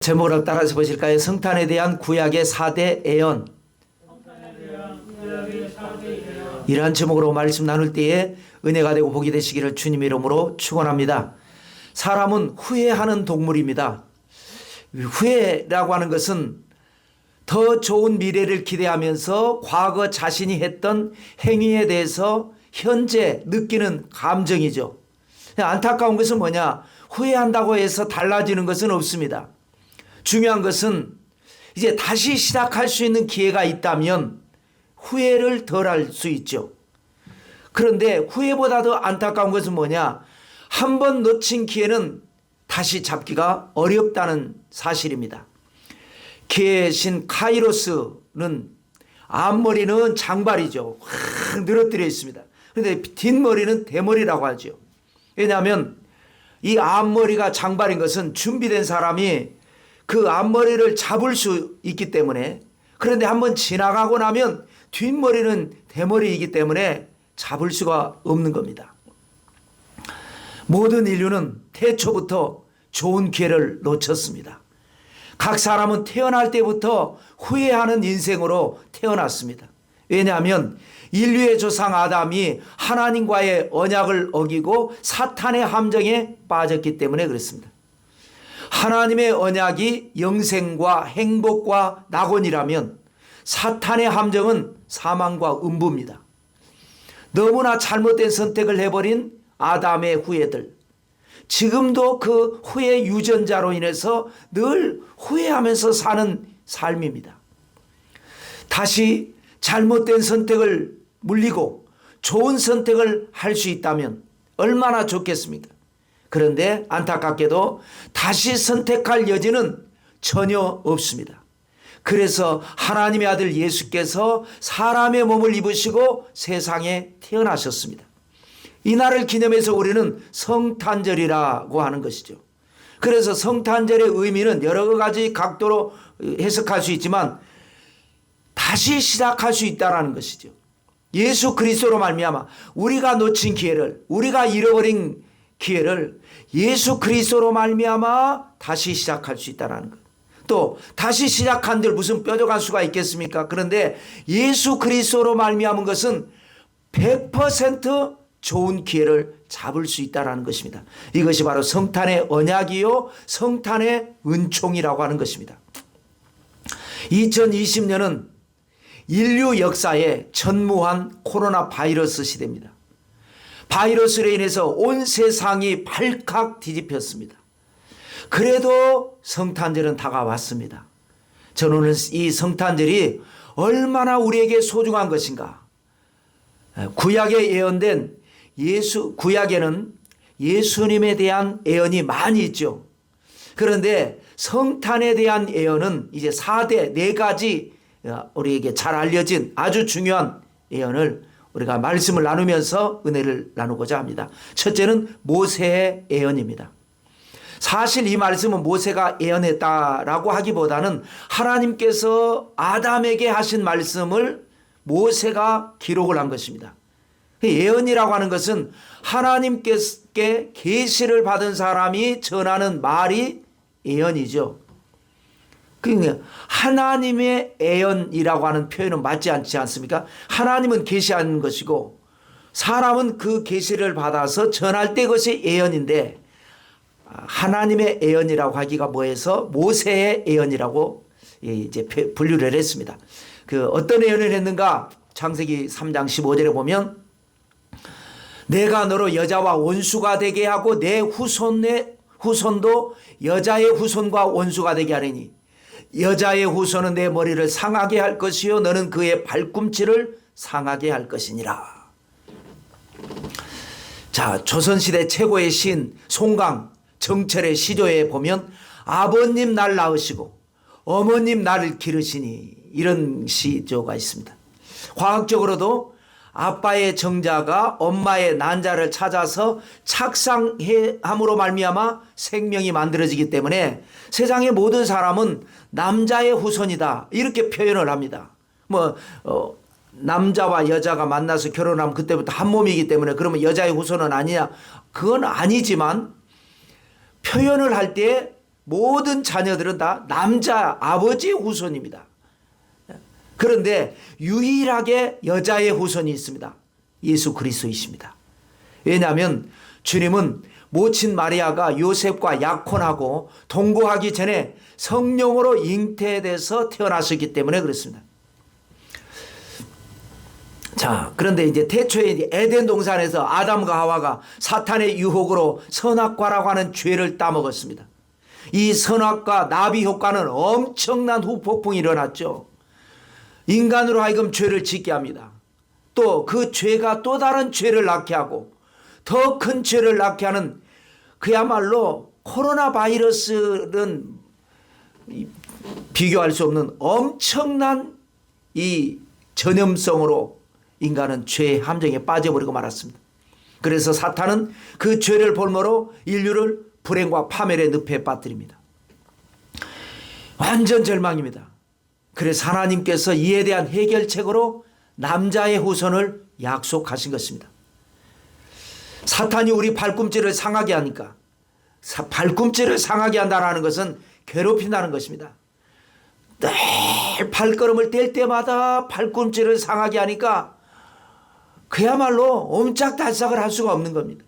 제목을 따라서 보실까요? 성탄에 대한 구약의 4대 예언. 이러한 제목으로 말씀 나눌 때에 은혜가 되고 복이 되시기를 주님 이름으로 축원합니다. 사람은 후회하는 동물입니다. 후회라고 하는 것은 더 좋은 미래를 기대하면서 과거 자신이 했던 행위에 대해서 현재 느끼는 감정이죠. 안타까운 것은 뭐냐? 후회한다고 해서 달라지는 것은 없습니다. 중요한 것은 이제 다시 시작할 수 있는 기회가 있다면 후회를 덜 할 수 있죠. 그런데 후회보다 더 안타까운 것은 뭐냐? 한 번 놓친 기회는 다시 잡기가 어렵다는 사실입니다. 기회의 신 카이로스는 앞머리는 장발이죠. 확 늘어뜨려 있습니다. 그런데 뒷머리는 대머리라고 하죠. 왜냐하면 이 앞머리가 장발인 것은 준비된 사람이 그 앞머리를 잡을 수 있기 때문에, 그런데 한번 지나가고 나면 뒷머리는 대머리이기 때문에 잡을 수가 없는 겁니다. 모든 인류는 태초부터 좋은 기회를 놓쳤습니다. 각 사람은 태어날 때부터 후회하는 인생으로 태어났습니다. 왜냐하면 인류의 조상 아담이 하나님과의 언약을 어기고 사탄의 함정에 빠졌기 때문에 그렇습니다. 하나님의 언약이 영생과 행복과 낙원이라면 사탄의 함정은 사망과 음부입니다. 너무나 잘못된 선택을 해버린 아담의 후예들, 지금도 그 후회 유전자로 인해서 늘 후회하면서 사는 삶입니다. 다시 잘못된 선택을 물리고 좋은 선택을 할 수 있다면 얼마나 좋겠습니까? 그런데 안타깝게도 다시 선택할 여지는 전혀 없습니다. 그래서 하나님의 아들 예수께서 사람의 몸을 입으시고 세상에 태어나셨습니다. 이날을 기념해서 우리는 성탄절이라고 하는 것이죠. 그래서 성탄절의 의미는 여러 가지 각도로 해석할 수 있지만 다시 시작할 수 있다는 것이죠. 예수 그리스도로 말미암아 우리가 놓친 기회를, 우리가 잃어버린 기회를 예수 그리스도로 말미암아 다시 시작할 수 있다는 것. 또 다시 시작한들 무슨 뾰족한 수가 있겠습니까? 그런데 예수 그리스도로 말미암은 것은 100% 좋은 기회를 잡을 수 있다는 것입니다. 이것이 바로 성탄의 언약이요 성탄의 은총이라고 하는 것입니다. 2020년은 인류 역사의 전무한 코로나 바이러스 시대입니다. 바이러스로 인해서 온 세상이 발칵 뒤집혔습니다. 그래도 성탄절은 다가왔습니다. 저는 오늘 이 성탄절이 얼마나 우리에게 소중한 것인가. 구약에 예언된 구약에는 예수님에 대한 예언이 많이 있죠. 그런데 성탄에 대한 예언은 이제 4대 4가지 우리에게 잘 알려진 아주 중요한 예언을 우리가 말씀을 나누면서 은혜를 나누고자 합니다. 첫째는 모세의 예언입니다. 사실 이 말씀은 모세가 예언했다라고 하기보다는 하나님께서 아담에게 하신 말씀을 모세가 기록을 한 것입니다. 예언이라고 하는 것은 하나님께 계시를 받은 사람이 전하는 말이 예언이죠. 그러니까 하나님의 예언이라고 하는 표현은 맞지 않지 않습니까? 하나님은 계시하는 것이고 사람은 그 계시를 받아서 전할 때 그것이 예언인데, 하나님의 예언이라고 하기가 뭐해서 모세의 예언이라고 이제 분류를 했습니다. 그 어떤 예언을 했는가? 창세기 3장 15절에 보면 내가 너로 여자와 원수가 되게 하고 내 후손도 여자의 후손과 원수가 되게 하리니 여자의 후손은 내 머리를 상하게 할 것이요 너는 그의 발꿈치를 상하게 할 것이니라. 자, 조선시대 최고의 시인 송강 정철의 시조에 보면 아버님 날 낳으시고 어머님 나를 기르시니 이런 시조가 있습니다. 과학적으로도 아빠의 정자가 엄마의 난자를 찾아서 착상함으로 말미암아 생명이 만들어지기 때문에 세상의 모든 사람은 남자의 후손이다 이렇게 표현을 합니다. 남자와 여자가 만나서 결혼하면 그때부터 한 몸이기 때문에 그러면 여자의 후손은 아니냐? 그건 아니지만 표현을 할 때 모든 자녀들은 다 남자 아버지의 후손입니다. 그런데 유일하게 여자의 후손이 있습니다. 예수 그리스도이십니다. 왜냐하면 주님은 모친 마리아가 요셉과 약혼하고 동거하기 전에 성령으로 잉태돼서 태어나셨기 때문에 그렇습니다. 자, 그런데 이제 태초에 에덴 동산에서 아담과 하와가 사탄의 유혹으로 선악과라고 하는 죄를 따먹었습니다. 이 선악과 나비 효과는 엄청난 후폭풍이 일어났죠. 인간으로 하여금 죄를 짓게 합니다. 또 그 죄가 또 다른 죄를 낳게 하고 더 큰 죄를 낳게 하는, 그야말로 코로나 바이러스는 비교할 수 없는 엄청난 이 전염성으로 인간은 죄의 함정에 빠져버리고 말았습니다. 그래서 사탄은 그 죄를 볼모로 인류를 불행과 파멸의 늪에 빠뜨립니다. 완전 절망입니다. 그래서 하나님께서 이에 대한 해결책으로 남자의 후손을 약속하신 것입니다. 사탄이 우리 발꿈치를 상하게 하니까, 발꿈치를 상하게 한다는 것은 괴롭힌다는 것입니다. 늘 발걸음을 뗄 때마다 발꿈치를 상하게 하니까 그야말로 옴짝달싹을 할 수가 없는 겁니다.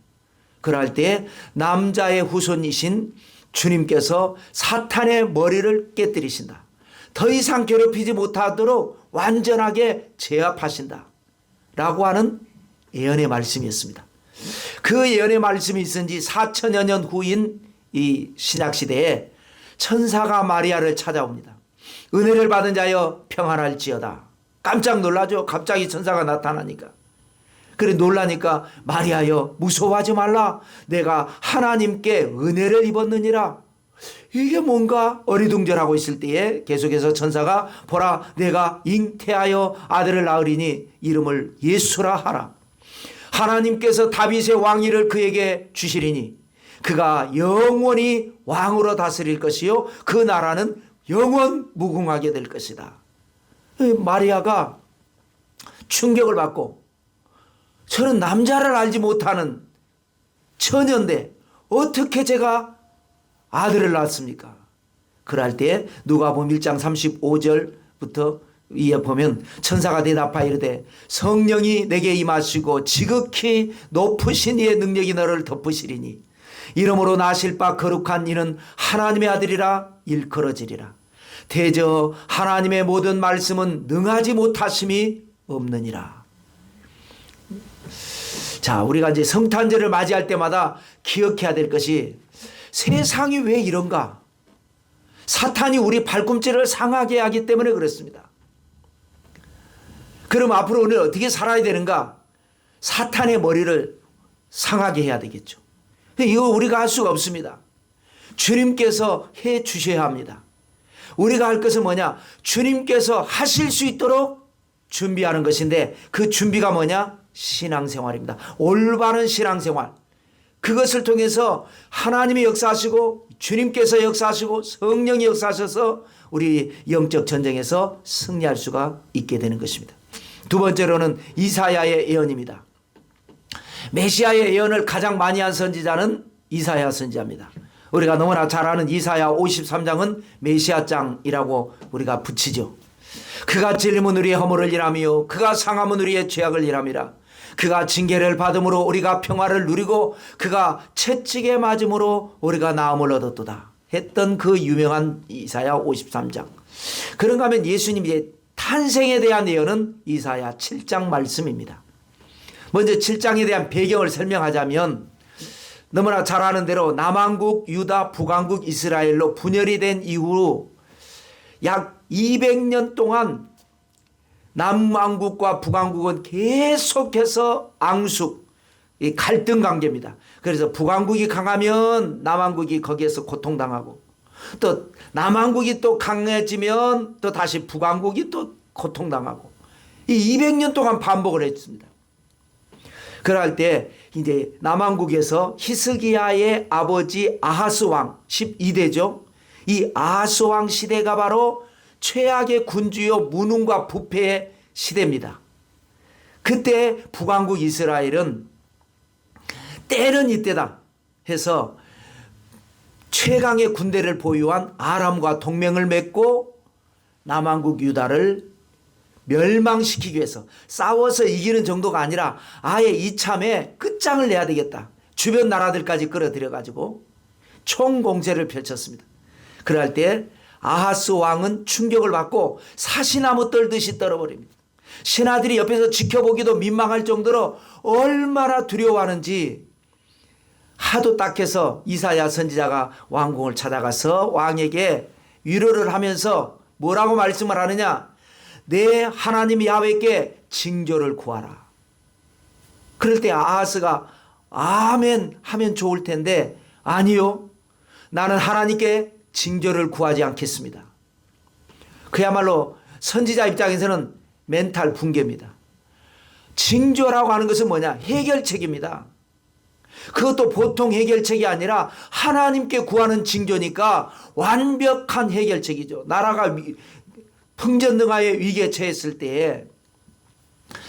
그럴 때 남자의 후손이신 주님께서 사탄의 머리를 깨뜨리신다. 더 이상 괴롭히지 못하도록 완전하게 제압하신다 라고 하는 예언의 말씀이었습니다. 그 예언의 말씀이 있은 지 4천여 년 후인 이 신약시대에 천사가 마리아를 찾아옵니다. 은혜를 받은 자여 평안할지어다. 깜짝 놀라죠. 갑자기 천사가 나타나니까. 그래 놀라니까 마리아여 무서워하지 말라. 내가 하나님께 은혜를 입었느니라. 이게 뭔가 어리둥절하고 있을 때에 계속해서 천사가 보라 내가 잉태하여 아들을 낳으리니 이름을 예수라 하라. 하나님께서 다윗의 왕위를 그에게 주시리니 그가 영원히 왕으로 다스릴 것이요 그 나라는 영원 무궁하게 될 것이다. 마리아가 충격을 받고 저는 남자를 알지 못하는 처녀인데 어떻게 제가 아들을 낳았습니까? 그럴 때 누가복음 1장 35절부터 위에 보면 천사가 대답하여 이르되 성령이 내게 임하시고 지극히 높으신 이의 능력이 너를 덮으시리니 이러므로 나실 바 거룩한 이는 하나님의 아들이라 일컬어지리라. 대저 하나님의 모든 말씀은 능하지 못하심이 없느니라. 자, 우리가 이제 성탄절을 맞이할 때마다 기억해야 될 것이 세상이 왜 이런가? 사탄이 우리 발꿈치를 상하게 하기 때문에 그렇습니다. 그럼 앞으로 우리는 어떻게 살아야 되는가? 사탄의 머리를 상하게 해야 되겠죠. 이거 우리가 할 수가 없습니다. 주님께서 해 주셔야 합니다. 우리가 할 것은 뭐냐? 주님께서 하실 수 있도록 준비하는 것인데 그 준비가 뭐냐? 신앙생활입니다. 올바른 신앙생활. 그것을 통해서 하나님이 역사하시고 주님께서 역사하시고 성령이 역사하셔서 우리 영적 전쟁에서 승리할 수가 있게 되는 것입니다. 두 번째로는 이사야의 예언입니다. 메시아의 예언을 가장 많이 한 선지자는 이사야 선지자입니다. 우리가 너무나 잘 아는 이사야 53장은 메시아장이라고 우리가 붙이죠. 그가 찔림은 우리의 허물을 일하며 그가 상함은 우리의 죄악을 일함이라. 그가 징계를 받음으로 우리가 평화를 누리고 그가 채찍에 맞음으로 우리가 나음을 얻었도다 했던 그 유명한 이사야 53장. 그런가 하면 예수님의 탄생에 대한 예언은 이사야 7장 말씀입니다. 먼저 7장에 대한 배경을 설명하자면 너무나 잘 아는 대로 남왕국 유다 북왕국 이스라엘로 분열이 된 이후 약 200년 동안 남왕국과 북왕국은 계속해서 앙숙, 갈등 관계입니다. 그래서 북왕국이 강하면 남왕국이 거기에서 고통당하고 또 남왕국이 또 강해지면 또 다시 북왕국이 또 고통당하고 이 200년 동안 반복을 했습니다. 그럴 때 이제 남왕국에서 히스기야의 아버지 아하스 왕 12대죠. 이 아하스 왕 시대가 바로 최악의 군주요 무능과 부패의 시대입니다. 그때 북왕국 이스라엘은 때는 이때다 해서 최강의 군대를 보유한 아람과 동맹을 맺고 남왕국 유다를 멸망시키기 위해서 싸워서 이기는 정도가 아니라 아예 이참에 끝장을 내야 되겠다. 주변 나라들까지 끌어들여 가지고 총공세를 펼쳤습니다. 그럴 때 아하스 왕은 충격을 받고 사시나무 떨듯이 떨어버립니다. 신하들이 옆에서 지켜보기도 민망할 정도로 얼마나 두려워하는지 하도 딱해서 이사야 선지자가 왕궁을 찾아가서 왕에게 위로를 하면서 뭐라고 말씀을 하느냐? 내 하나님 야훼께 징조를 구하라. 그럴 때 아하스가 아멘 하면 좋을 텐데 아니요. 나는 하나님께 징조를 구하지 않겠습니다. 그야말로 선지자 입장에서는 멘탈 붕괴입니다. 징조라고 하는 것은 뭐냐? 해결책입니다. 그것도 보통 해결책이 아니라 하나님께 구하는 징조니까 완벽한 해결책이죠. 나라가 풍전등화의 위기에 처했을 때에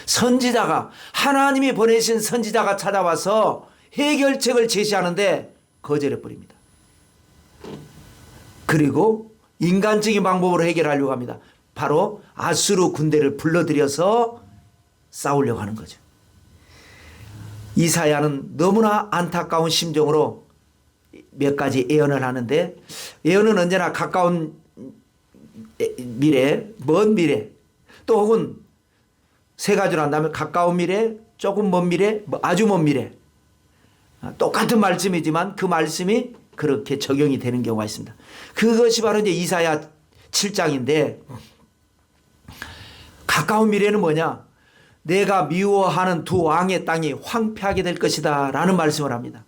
선지자가 하나님이 보내신 선지자가 찾아와서 해결책을 제시하는데 거절해버립니다. 그리고 인간적인 방법으로 해결하려고 합니다. 바로 아수르 군대를 불러들여서 싸우려고 하는 거죠. 이사야는 너무나 안타까운 심정으로 몇 가지 예언을 하는데 예언은 언제나 가까운 미래, 먼 미래 또 혹은 세 가지로 한다면 가까운 미래, 조금 먼 미래, 아주 먼 미래 똑같은 말씀이지만 그 말씀이 그렇게 적용이 되는 경우가 있습니다. 그것이 바로 이제 이사야 7장인데 가까운 미래는 뭐냐? 내가 미워하는 두 왕의 땅이 황폐하게 될 것이다 라는 말씀을 합니다.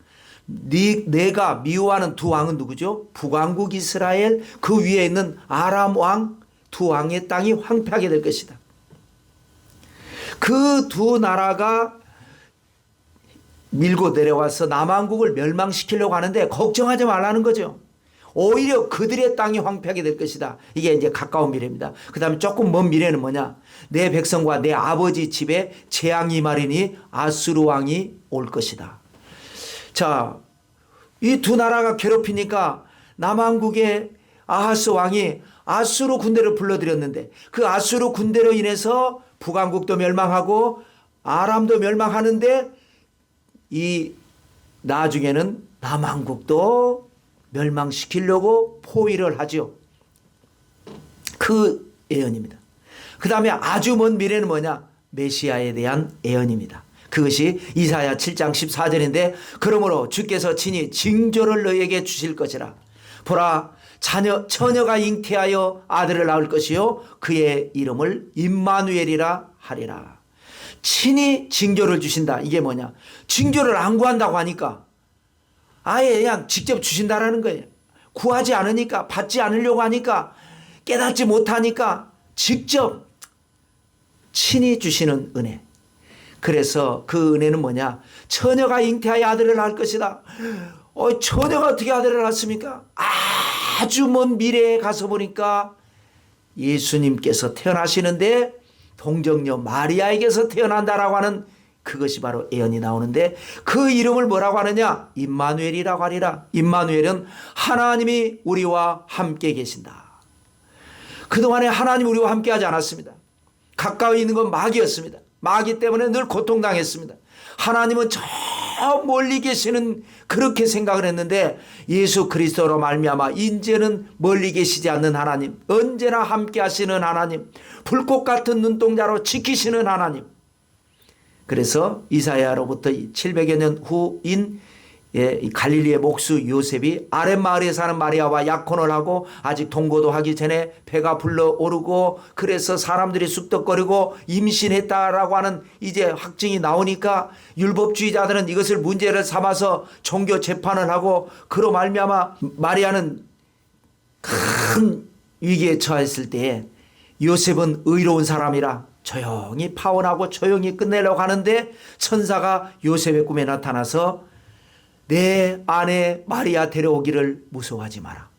내가 미워하는 두 왕은 누구죠? 북왕국 이스라엘 그 위에 있는 아람 왕 두 왕의 땅이 황폐하게 될 것이다. 그 두 나라가 밀고 내려와서 남왕국을 멸망시키려고 하는데 걱정하지 말라는 거죠. 오히려 그들의 땅이 황폐하게 될 것이다. 이게 이제 가까운 미래입니다. 그 다음에 조금 먼 미래는 뭐냐? 내 백성과 내 아버지 집에 재앙이 임하리니 아수르 왕이 올 것이다. 자, 이 두 나라가 괴롭히니까 남왕국의 아하스 왕이 아수르 군대를 불러들였는데 그 아수르 군대로 인해서 북왕국도 멸망하고 아람도 멸망하는데 이 나중에는 남왕국도 멸망시키려고 포위를 하죠. 그 예언입니다. 그 다음에 아주 먼 미래는 뭐냐? 메시아에 대한 예언입니다. 그것이 이사야 7장 14절인데 그러므로 주께서 친히 징조를 너희에게 주실 것이라. 보라 처녀가 잉태하여 아들을 낳을 것이요 그의 이름을 임마누엘이라 하리라. 친히 징조를 주신다. 이게 뭐냐? 징조를 안 구한다고 하니까 아예 그냥 직접 주신다라는 거예요. 구하지 않으니까 받지 않으려고 하니까 깨닫지 못하니까 직접 친히 주시는 은혜. 그래서 그 은혜는 뭐냐? 처녀가 잉태하여 아들을 낳을 것이다. 처녀가 어떻게 아들을 낳습니까? 아주 먼 미래에 가서 보니까 예수님께서 태어나시는데 동정녀 마리아에게서 태어난다라고 하는 그것이 바로 예언이 나오는데 그 이름을 뭐라고 하느냐? 임마누엘이라고 하리라. 임마누엘은 하나님이 우리와 함께 계신다. 그동안에 하나님 우리와 함께 하지 않았습니다. 가까이 있는 건 마귀였습니다. 마귀 때문에 늘 고통당했습니다. 하나님은 저 멀리 계시는 그렇게 생각을 했는데 예수 그리스도로 말미암아 이제는 멀리 계시지 않는 하나님, 언제나 함께 하시는 하나님, 불꽃 같은 눈동자로 지키시는 하나님. 그래서 이사야로부터 700여 년 후인 갈릴리의 목수 요셉이 아랫마을에 사는 마리아와 약혼을 하고 아직 동거도 하기 전에 배가 불러오르고 그래서 사람들이 쑥덕거리고 임신했다라고 하는 이제 확증이 나오니까 율법주의자들은 이것을 문제를 삼아서 종교 재판을 하고 그로 말미암아 마리아는 큰 위기에 처했을 때에 요셉은 의로운 사람이라 조용히 파혼하고 조용히 끝내려고 하는데 천사가 요셉의 꿈에 나타나서 내 아내 마리아 데려오기를 무서워하지 마라.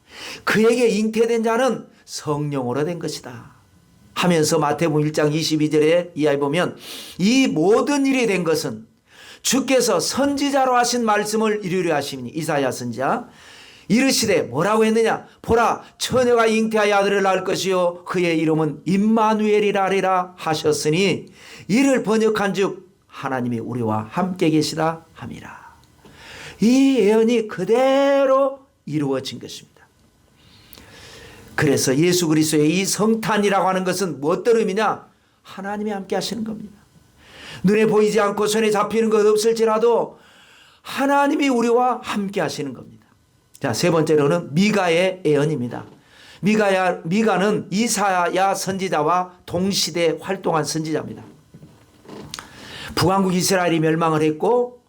그에게 잉태된 자는 성령으로 된 것이다 하면서 마태복음 1장 22절에 이하에 보면 이 모든 일이 된 것은 주께서 선지자로 하신 말씀을 이루려 하심이니 이사야 선지자 이르시되 뭐라고 했느냐? 보라, 처녀가 잉태하여 아들을 낳을 것이요 그의 이름은 임마누엘이라 하리라 하셨으니 이를 번역한즉 하나님이 우리와 함께 계시다 함이라. 이 예언이 그대로 이루어진 것입니다. 그래서 예수 그리스도의 이 성탄이라고 하는 것은 무엇들 의미냐? 하나님이 함께 하시는 겁니다. 눈에 보이지 않고 손에 잡히는 것 없을지라도 하나님이 우리와 함께 하시는 겁니다. 자, 세 번째로는 미가의 예언입니다. 미가는 이사야 선지자와 동시대 활동한 선지자입니다. 북왕국 이스라엘이 멸망을 했고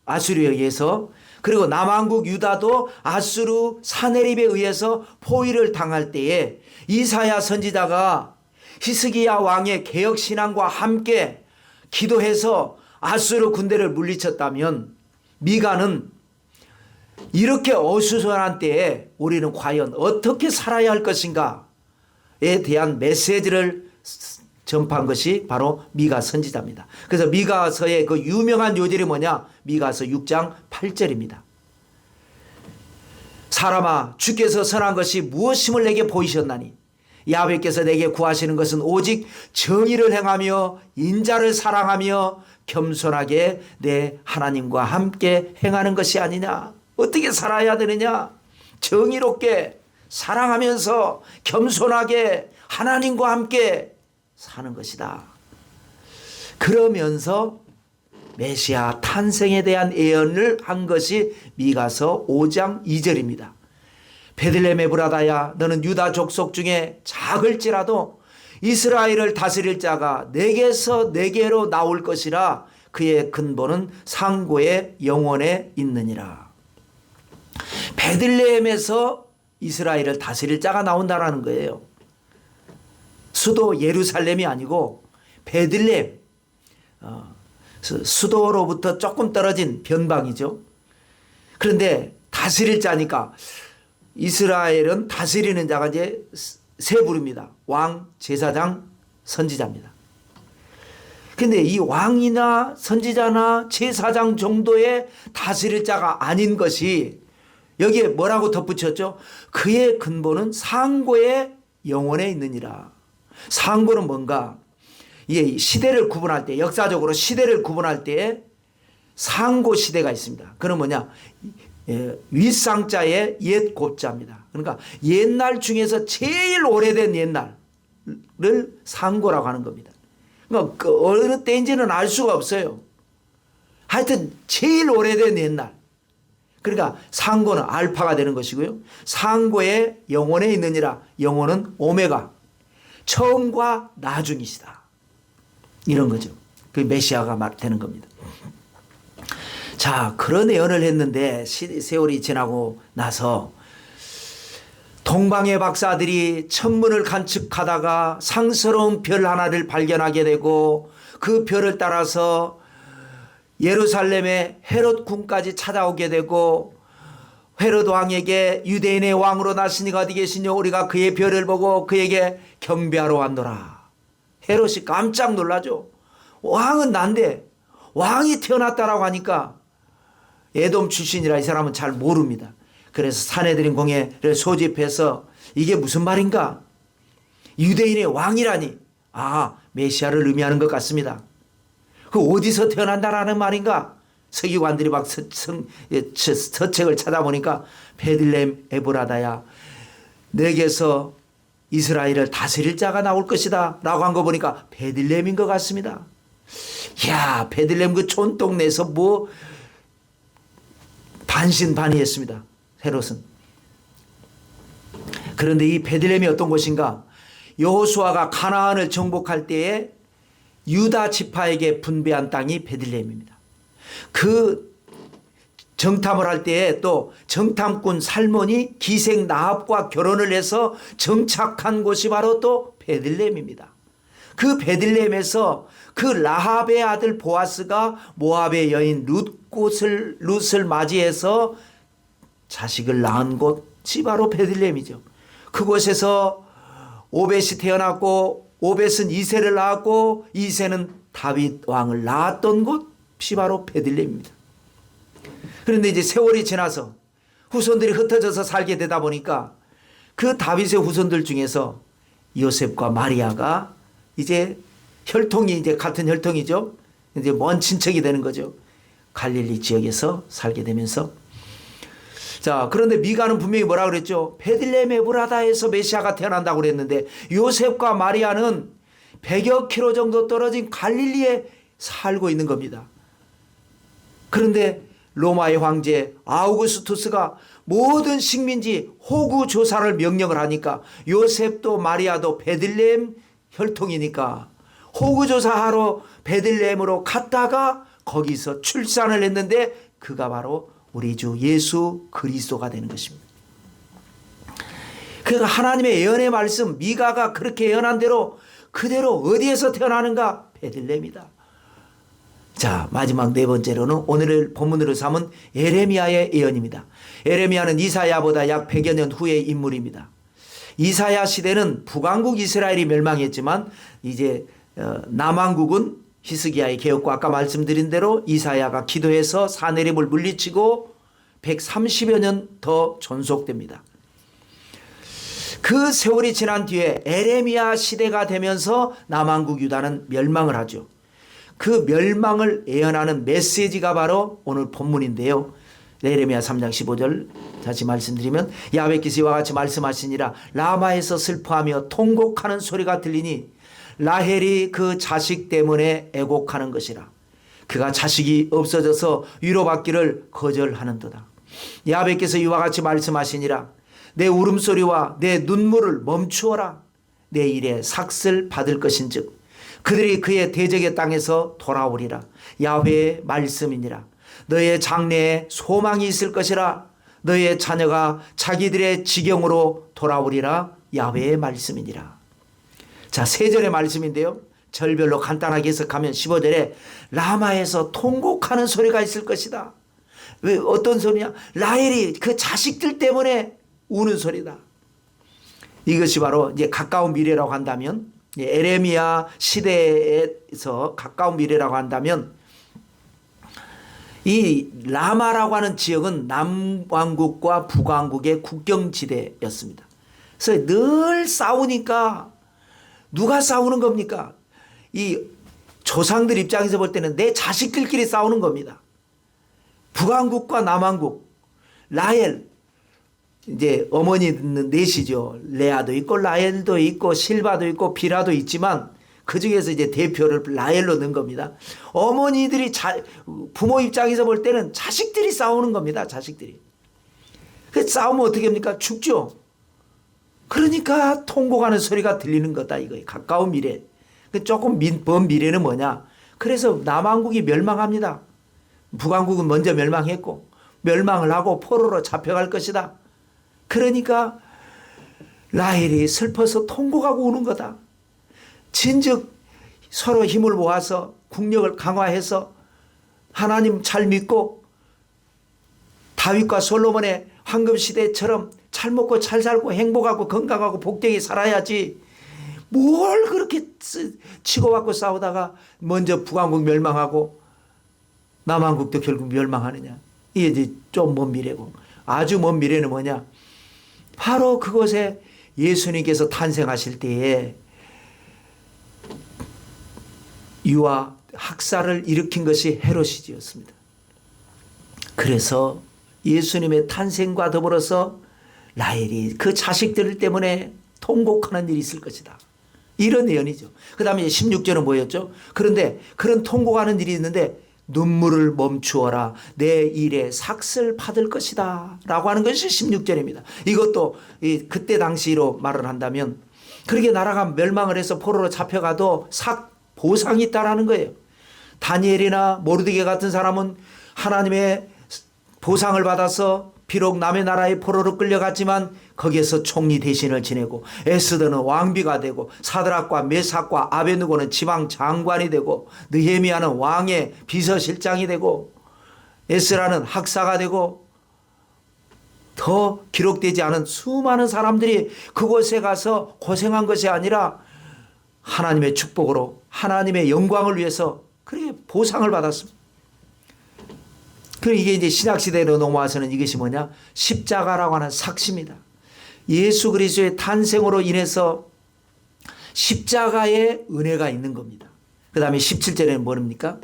아수르에 의해서, 그리고 남왕국 유다도 아수르 사네립에 의해서 포위를 당할 때에 이사야 선지자가 히스기야 왕의 개혁신앙과 함께 기도해서 아수르 군대를 물리쳤다면, 미가는 이렇게 어수선한 때에 우리는 과연 어떻게 살아야 할 것인가에 대한 메시지를 전파한 것이 바로 미가 선지자입니다. 그래서 미가서의 그 유명한 요절이 뭐냐? 미가서 6장 8절입니다. 사람아, 주께서 선한 것이 무엇임을 내게 보이셨나니 야훼께서 내게 구하시는 것은 오직 정의를 행하며 인자를 사랑하며 겸손하게 내 하나님과 함께 행하는 것이 아니냐. 어떻게 살아야 되느냐? 정의롭게 사랑하면서 겸손하게 하나님과 함께 사는 것이다. 그러면서 메시아 탄생에 대한 예언을 한 것이 미가서 5장 2절입니다. 베들레헴 에브라다야, 너는 유다 족속 중에 작을지라도 이스라엘을 다스릴 자가 내게서 내게로 나올 것이라. 그의 근본은 상고의 영원에 있느니라. 베들레헴에서 이스라엘을 다스릴 자가 나온다라는 거예요. 수도 예루살렘이 아니고 베들레헴, 수도로부터 조금 떨어진 변방이죠. 그런데 다스릴 자니까 이스라엘은 다스리는 자가 이제 세 부류입니다. 왕, 제사장, 선지자입니다. 그런데 이 왕이나 선지자나 제사장 정도의 다스릴 자가 아닌 것이 여기에 뭐라고 덧붙였죠? 그의 근본은 상고의 영혼에 있느니라. 상고는 뭔가? 이게 시대를 구분할 때, 역사적으로 시대를 구분할 때에 상고 시대가 있습니다. 그건 뭐냐? 윗상자의 옛 고자입니다. 그러니까 옛날 중에서 제일 오래된 옛날을 상고라고 하는 겁니다. 그러니까 그 어느 때인지는 알 수가 없어요. 하여튼 제일 오래된 옛날. 그러니까 상고는 알파가 되는 것이고요. 상고의 영혼에 있느니라. 영혼은 오메가, 처음과 나중이시다. 이런 거죠. 그 메시아가 되는 겁니다. 자, 그런 예언을 했는데 세월이 지나고 나서 동방의 박사들이 천문을 관측하다가 상스러운 별 하나를 발견하게 되고 그 별을 따라서 예루살렘의 헤롯 궁까지 찾아오게 되고, 헤롯 왕에게 유대인의 왕으로 나시니가 어디 계시뇨? 우리가 그의 별을 보고 그에게 경배하러 왔노라. 헤롯이 깜짝 놀라죠. 왕은 난데 왕이 태어났다라고 하니까 에돔 출신이라 이 사람은 잘 모릅니다. 그래서 사내들인 공회를 소집해서 이게 무슨 말인가? 유대인의 왕이라니, 메시아를 의미하는 것 같습니다. 그 어디서 태어난다라는 말인가? 서기관들이 막 서책을 찾아보니까 베들레헴 에브라다야, 내게서 이스라엘을 다스릴 자가 나올 것이다 라고 한 거 보니까 베들레헴인 것 같습니다. 이야, 베들레헴 그 촌동네에서 뭐 반신반의했습니다, 헤롯은. 그런데 이 베들레헴이 어떤 곳인가? 여호수아가 가나안을 정복할 때에 유다 지파에게 분배한 땅이 베들레헴입니다. 그 정탐을 할 때에 또 정탐꾼 살몬이 기생 나합과 결혼을 해서 정착한 곳이 바로 또 베들레헴입니다. 그 베들레헴에서 그 라합의 아들 보아스가 모압의 여인 룻을 맞이해서 자식을 낳은 곳이 바로 베들레헴이죠. 그곳에서 오벳이 태어났고, 오벳은 이새를 낳았고, 이새는 다윗 왕을 낳았던 곳이 바로 베들레헴입니다. 그런데 이제 세월이 지나서 후손들이 흩어져서 살게 되다 보니까 그 다윗의 후손들 중에서 요셉과 마리아가 이제 혈통이 이제 같은 혈통이죠. 이제 먼 친척이 되는 거죠. 갈릴리 지역에서 살게 되면서 자, 그런데 미가는 분명히 뭐라 그랬죠? 베들레헴 에브라다에서 메시아가 태어난다고 그랬는데 요셉과 마리아는 100여 킬로 정도 떨어진 갈릴리에 살고 있는 겁니다. 그런데 로마의 황제 아우구스투스가 모든 식민지 호구 조사를 명령을 하니까 요셉도 마리아도 베들레헴 혈통이니까 호구 조사하러 베들레헴으로 갔다가 거기서 출산을 했는데 그가 바로 우리 주 예수 그리스도가 되는 것입니다. 그러니까 하나님의 예언의 말씀, 미가가 그렇게 예언한 대로 그대로 어디에서 태어나는가? 베들레헴이다. 자, 마지막 네 번째로는 오늘을 본문으로 삼은 예레미야의 예언입니다. 예레미야는 이사야보다 약 100여 년 후의 인물입니다. 이사야 시대는 북왕국 이스라엘이 멸망했지만 이제 남왕국은 히스기야의 개혁과 아까 말씀드린 대로 이사야가 기도해서 사내림을 물리치고 130여 년 더 존속됩니다. 그 세월이 지난 뒤에 에레미야 시대가 되면서 남왕국 유다는 멸망을 하죠. 그 멸망을 예언하는 메시지가 바로 오늘 본문인데요. 에레미야 3장 15절 다시 말씀드리면 야훼께서 이와 같이 말씀하시니라 라마에서 슬퍼하며 통곡하는 소리가 들리니 라헬이 그 자식 때문에 애곡하는 것이라. 그가 자식이 없어져서 위로받기를 거절하는도다. 야훼께서 이와 같이 말씀하시니라 내 울음소리와 내 눈물을 멈추어라. 내 일에 삭슬 받을 것인즉 그들이 그의 대적의 땅에서 돌아오리라. 야훼의 말씀이니라. 너의 장래에 소망이 있을 것이라. 너의 자녀가 자기들의 지경으로 돌아오리라. 야훼의 말씀이니라. 자, 세 절의 말씀인데요. 절별로 간단하게 해석하면 15절에 라마에서 통곡하는 소리가 있을 것이다. 왜 어떤 소리냐? 라헬이 그 자식들 때문에 우는 소리다. 이것이 바로 이제 가까운 미래라고 한다면 에레미야 시대에서 가까운 미래라고 한다면 이 라마라고 하는 지역은 남왕국과 북왕국의 국경지대였습니다. 그래서 늘 싸우니까 누가 싸우는 겁니까? 이 조상들 입장에서 볼 때는 내 자식들끼리 싸우는 겁니다. 북왕국과 남왕국, 라헬, 이제 어머니는 넷이죠. 레아도 있고 라헬도 있고 실바도 있고 비라도 있지만 그 중에서 이제 대표를 라헬로 넣은 겁니다. 어머니들이 부모 입장에서 볼 때는 자식들이 싸우는 겁니다. 자식들이. 그 싸우면 어떻게 합니까? 죽죠. 그러니까 통곡하는 소리가 들리는 거다 이거예요. 가까운 미래. 조금 먼 미래는 뭐냐? 그래서 남왕국이 멸망합니다. 북왕국은 먼저 멸망했고 멸망을 하고 포로로 잡혀갈 것이다. 그러니까 라헬이 슬퍼서 통곡하고 우는 거다. 진즉 서로 힘을 모아서 국력을 강화해서 하나님 잘 믿고 다윗과 솔로몬의 황금시대처럼 잘 먹고 잘 살고 행복하고 건강하고 복되게 살아야지 뭘 그렇게 치고받고 싸우다가 먼저 북왕국 멸망하고 남왕국도 결국 멸망하느냐. 이게 이제 좀 먼 미래고 아주 먼 미래는 뭐냐. 바로 그곳에 예수님께서 탄생하실 때에 유아 학살을 일으킨 것이 헤롯이었습니다. 그래서 예수님의 탄생과 더불어서 라헬이 그 자식들 때문에 통곡하는 일이 있을 것이다. 이런 예언이죠. 그 다음에 16절은 뭐였죠? 그런데 그런 통곡하는 일이 있는데 눈물을 멈추어라. 내 일에 삭슬 받을 것이다. 라고 하는 것이 16절입니다. 이것도 그때 당시로 말을 한다면 그렇게 나라가 멸망을 해서 포로로 잡혀가도 보상이 있다라는 거예요. 다니엘이나 모르드게 같은 사람은 하나님의 보상을 받아서 비록 남의 나라의 포로로 끌려갔지만 거기에서 총리 대신을 지내고 에스더는 왕비가 되고 사드락과 메삭과 아베느고는 지방 장관이 되고 느헤미야는 왕의 비서실장이 되고 에스라는 학사가 되고 더 기록되지 않은 수많은 사람들이 그곳에 가서 고생한 것이 아니라 하나님의 축복으로 하나님의 영광을 위해서 그렇게 보상을 받았습니다. 그럼 이게 이제 신약시대로 넘어와서는 이것이 뭐냐? 십자가라고 하는 삭시입니다. 예수 그리스도의 탄생으로 인해서 십자가의 은혜가 있는 겁니다. 그 다음에 17절에는 뭡니까?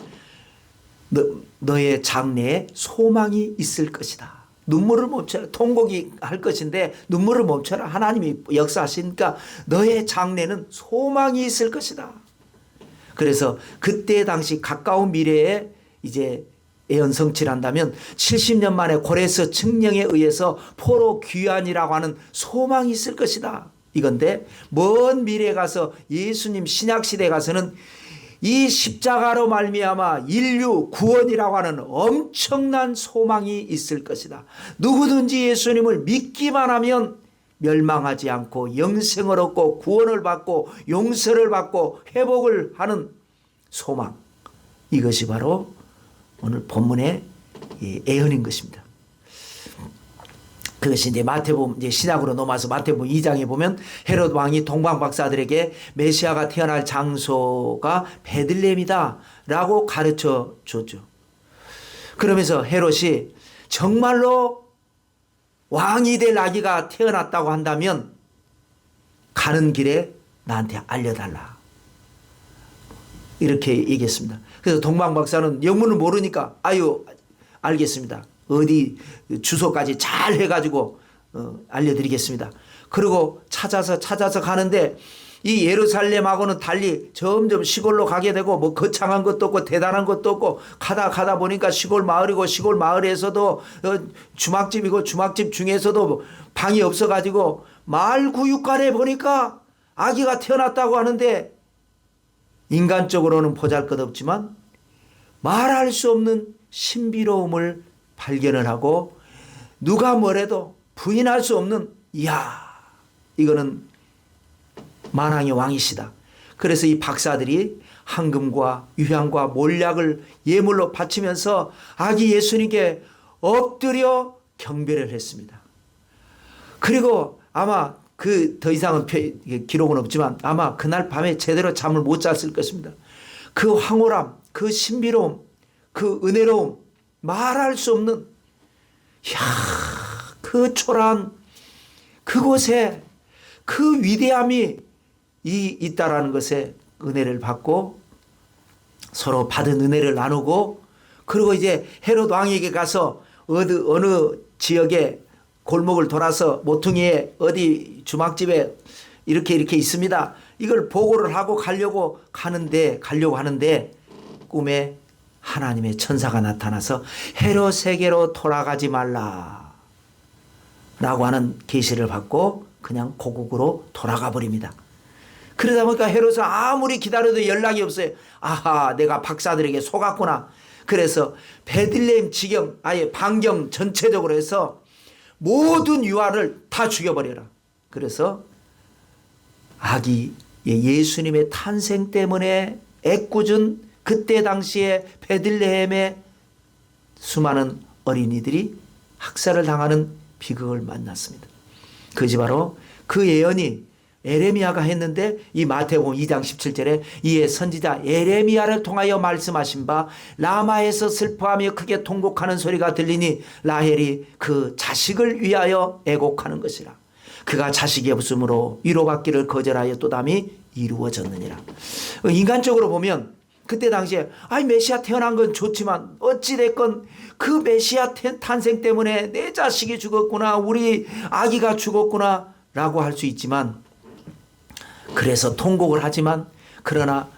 너의 장래에 소망이 있을 것이다. 눈물을 멈춰라. 통곡이 할 것인데 눈물을 멈춰라. 하나님이 역사하시니까 너의 장래는 소망이 있을 것이다. 그래서 그때 당시 가까운 미래에 이제 예언성취한다면 70년 만에 고레스 측령에 의해서 포로 귀환이라고 하는 소망이 있을 것이다. 이건데 먼 미래에 가서 예수님 신약시대에 가서는 이 십자가로 말미암아 인류 구원이라고 하는 엄청난 소망이 있을 것이다. 누구든지 예수님을 믿기만 하면 멸망하지 않고 영생을 얻고 구원을 받고 용서를 받고 회복을 하는 소망. 이것이 바로 오늘 본문의 예언인 것입니다. 그것이 이제 마태복음 이제 신약으로 넘어와서 마태복음 2장에 보면 헤롯 왕이 동방 박사들에게 메시아가 태어날 장소가 베들레헴이다라고 가르쳐 줬죠. 그러면서 헤롯이 정말로 왕이 될 아기가 태어났다고 한다면 가는 길에 나한테 알려달라. 이렇게 얘기했습니다. 그래서 동방 박사는 영문을 모르니까 아유 알겠습니다. 어디 주소까지 잘 해가지고 알려드리겠습니다. 그리고 찾아서 가는데 이 예루살렘하고는 달리 점점 시골로 가게 되고 뭐 거창한 것도 없고 대단한 것도 없고 가다 보니까 시골 마을이고 시골 마을에서도 주막집이고 주막집 중에서도 방이 없어가지고 마을 구육관에 보니까 아기가 태어났다고 하는데 인간적으로는 보잘것없지만 말할 수 없는 신비로움을 발견을 하고 누가 뭐래도 부인할 수 없는 이야 이거는 만왕의 왕이시다. 그래서 이 박사들이 황금과 유향과 몰약을 예물로 바치면서 아기 예수님께 엎드려 경배를 했습니다. 그리고 아마 그 더 이상은 기록은 없지만 아마 그날 밤에 제대로 잠을 못 잤을 것입니다. 그 황홀함, 그 신비로움, 그 은혜로움 말할 수 없는 그 초라한 그곳에 그 위대함이 있다라는 것에 은혜를 받고 서로 받은 은혜를 나누고 그리고 이제 헤롯 왕에게 가서 어느 지역에 골목을 돌아서 모퉁이에 어디 주막집에 이렇게 있습니다. 이걸 보고를 하고 가려고 하는데 꿈에 하나님의 천사가 나타나서 헤롯에게로 돌아가지 말라 라고 하는 계시를 받고 그냥 고국으로 돌아가 버립니다. 그러다 보니까 헤롯은 아무리 기다려도 연락이 없어요. 아하 내가 박사들에게 속았구나. 그래서 베들레헴 지경 아예 반경 전체적으로 해서 모든 유아를 다 죽여버려라. 그래서 아기 예수님의 탄생 때문에 애꿎은 그때 당시에 베들레헴의 수많은 어린이들이 학살을 당하는 비극을 만났습니다. 그것이 바로 그 예언이 에레미야가 했는데 이 마태복음 2장 17절에 이에 선지자 에레미야를 통하여 말씀하신 바 라마에서 슬퍼하며 크게 통곡하는 소리가 들리니 라헬이 그 자식을 위하여 애곡하는 것이라. 그가 자식이 없으므로 위로받기를 거절하여 또담이 이루어졌느니라. 인간적으로 보면 그때 당시에 메시아 태어난 건 좋지만 어찌됐건 그 메시아 탄생 때문에 내 자식이 죽었구나 우리 아기가 죽었구나 라고 할 수 있지만 그래서 통곡을 하지만 그러나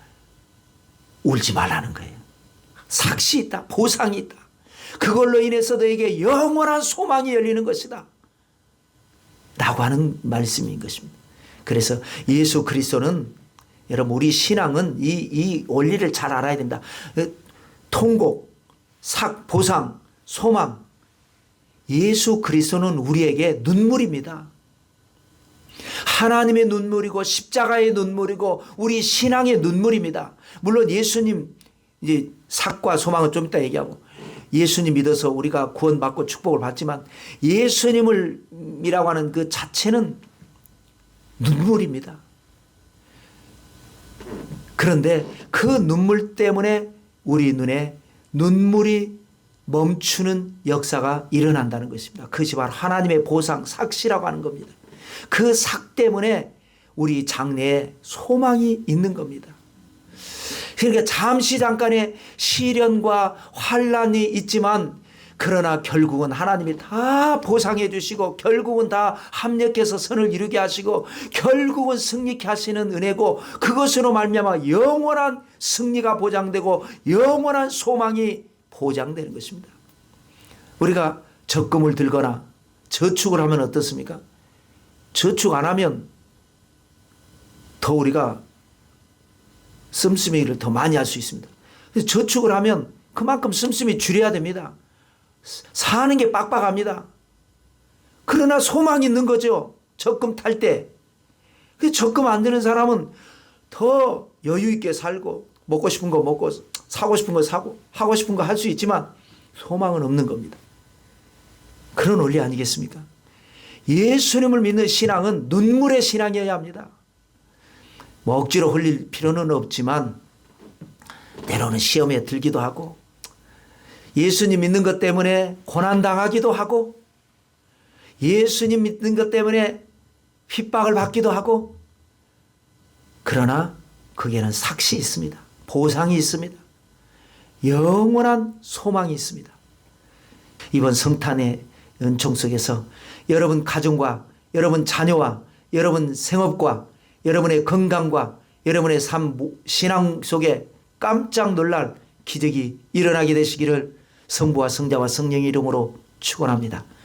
울지 말라는 거예요. 삭시 있다. 보상이 있다. 그걸로 인해서 너에게 영원한 소망이 열리는 것이다. 라고 하는 말씀인 것입니다. 그래서 예수 그리스도는 여러분 우리 신앙은 이 원리를 잘 알아야 된다. 통곡, 보상, 소망. 예수 그리스도는 우리에게 눈물입니다. 하나님의 눈물이고 십자가의 눈물이고 우리 신앙의 눈물입니다. 물론 예수님 이제 삭과 소망은 좀 이따 얘기하고 예수님 믿어서 우리가 구원받고 축복을 받지만 예수님이라고 하는 그 자체는 눈물입니다. 그런데 그 눈물 때문에 우리 눈에 눈물이 멈추는 역사가 일어난다는 것입니다. 그것이 바로 하나님의 보상, 삭시라고 하는 겁니다. 그 삭 때문에 우리 장래에 소망이 있는 겁니다. 그러니까 잠시 잠깐의 시련과 환란이 있지만 그러나 결국은 하나님이 다 보상해 주시고 결국은 다 합력해서 선을 이루게 하시고 결국은 승리케 하시는 은혜고 그것으로 말미암아 영원한 승리가 보장되고 영원한 소망이 보장되는 것입니다. 우리가 적금을 들거나 저축을 하면 어떻습니까? 저축 안 하면 더 우리가 씀씀이를 더 많이 할 수 있습니다. 그래서 저축을 하면 그만큼 씀씀이 줄여야 됩니다. 사는 게 빡빡합니다. 그러나 소망이 있는 거죠. 적금 탈 때. 적금 안 드는 사람은 더 여유 있게 살고 먹고 싶은 거 먹고 사고 싶은 거 사고 하고 싶은 거 할 수 있지만 소망은 없는 겁니다. 그런 원리 아니겠습니까? 예수님을 믿는 신앙은 눈물의 신앙이어야 합니다. 뭐 억지로 흘릴 필요는 없지만 때로는 시험에 들기도 하고 예수님 믿는 것 때문에 고난당하기도 하고 예수님 믿는 것 때문에 핍박을 받기도 하고 그러나 거기에는 삭시 있습니다. 보상이 있습니다. 영원한 소망이 있습니다. 이번 성탄의 은총 속에서 여러분 가정과 여러분 자녀와 여러분 생업과 여러분의 건강과 여러분의 삶 신앙 속에 깜짝 놀랄 기적이 일어나게 되시기를 성부와 성자와 성령의 이름으로 축원합니다.